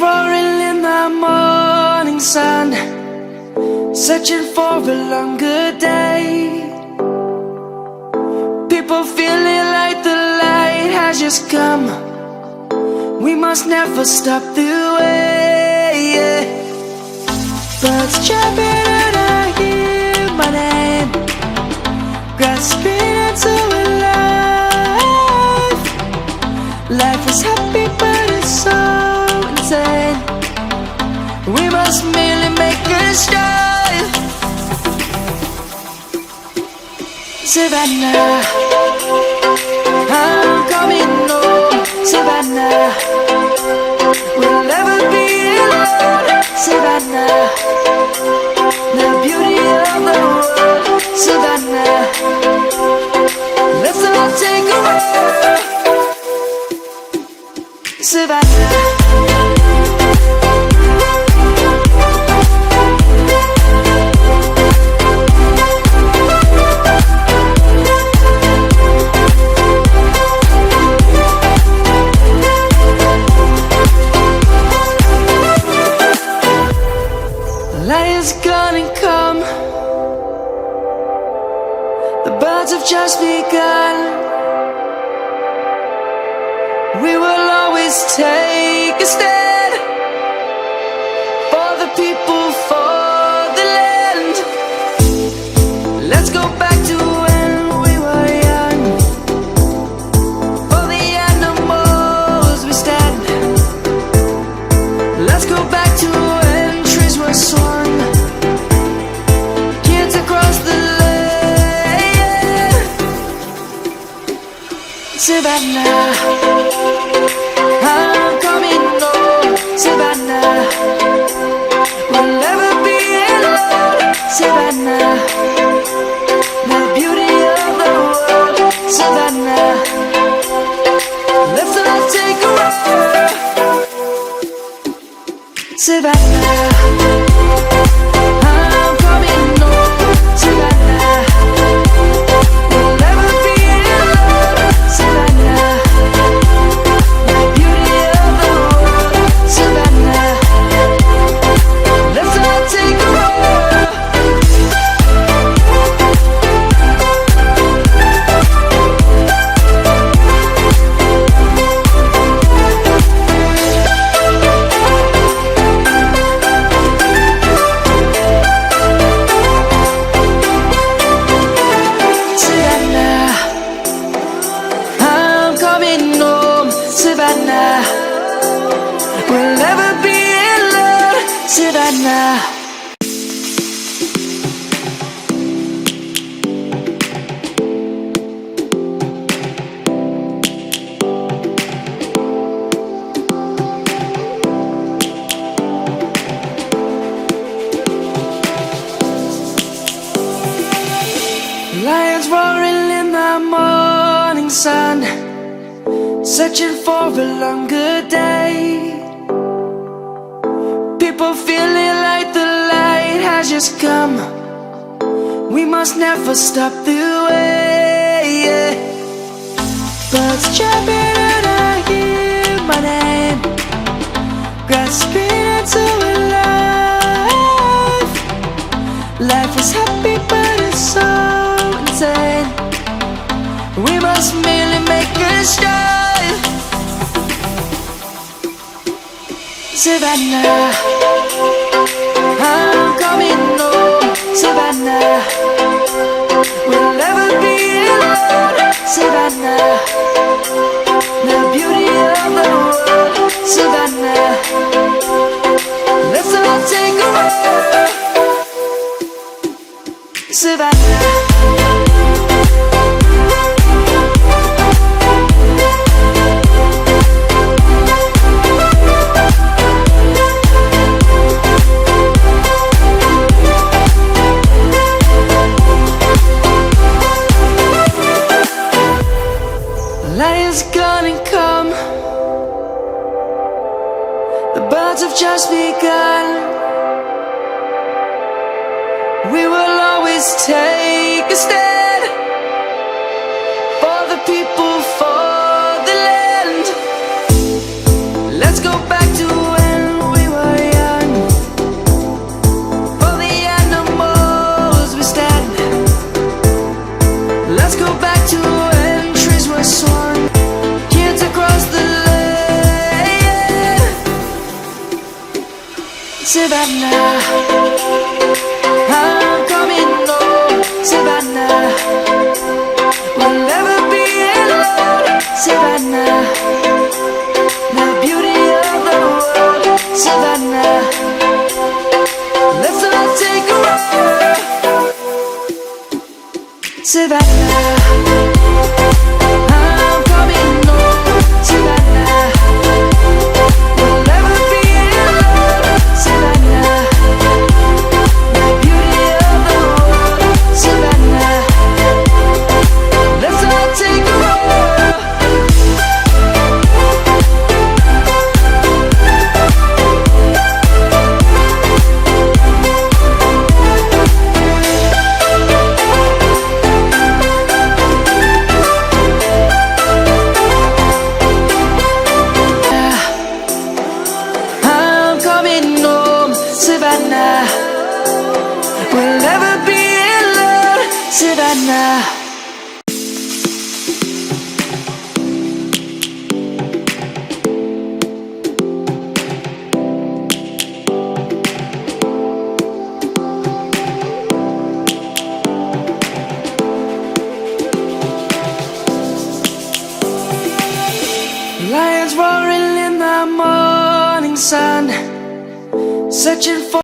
roaring in the morning sun, searching for a longer day. People feeling like the light has just come. We must never stop the way. Birds chirping and I hear my name, grasping into a life. Life is happy but it's so insane. We must merely make a start. Savannah, I'm coming home. Savannah, we'll never be alone. Savannah, the beauty of the world. Savannah, let's all take a walk. Savannah. Lion's gonna come. The birds have just begun. We will always take a stand for the people, for the land. Let's go back to when we were young. For the animals we stand. Let's go back to when trees were swung. Kids across the land. Savannah, I'm coming home. Savannah, we'll never be alone. Savannah, the beauty of the world. Savannah, let's all take a walk. Savannah, I'm coming home. Savannah, we'll never be alone. Savannah, the beauty of the world. Savannah, let's all take a walk. Savannah, I'm coming home. Savannah, we'll never be alone. Savannah. Lions roaring in the morning sun, searching for a longer day. People feeling like the light has just come. We must never stop the way. Birds chirping and I hear my name, grasping into a life. Life is happy but it's so insane. We must merely make a start. Savannah, I'm coming home. Savannah, we'll never be alone. Savannah, the beauty of the world. Savannah, let's all take a walk. Savannah. Lion's gonna come. The birds have just begun. We will always take a stand for the people, for the land. Let's go back to when Savannah, I'm coming home, Savannah. We'll never be alone, Savannah. The beauty of the world, Savannah. Let's all take a ride, Savannah. I'm coming home, Savannah. We'll never be alone, Savannah. The beauty of the world, Savannah. Let's all take a ride. I'm coming home, Savannah. We'll never be alone, Savannah. Lions roaring in the morning sun, searching for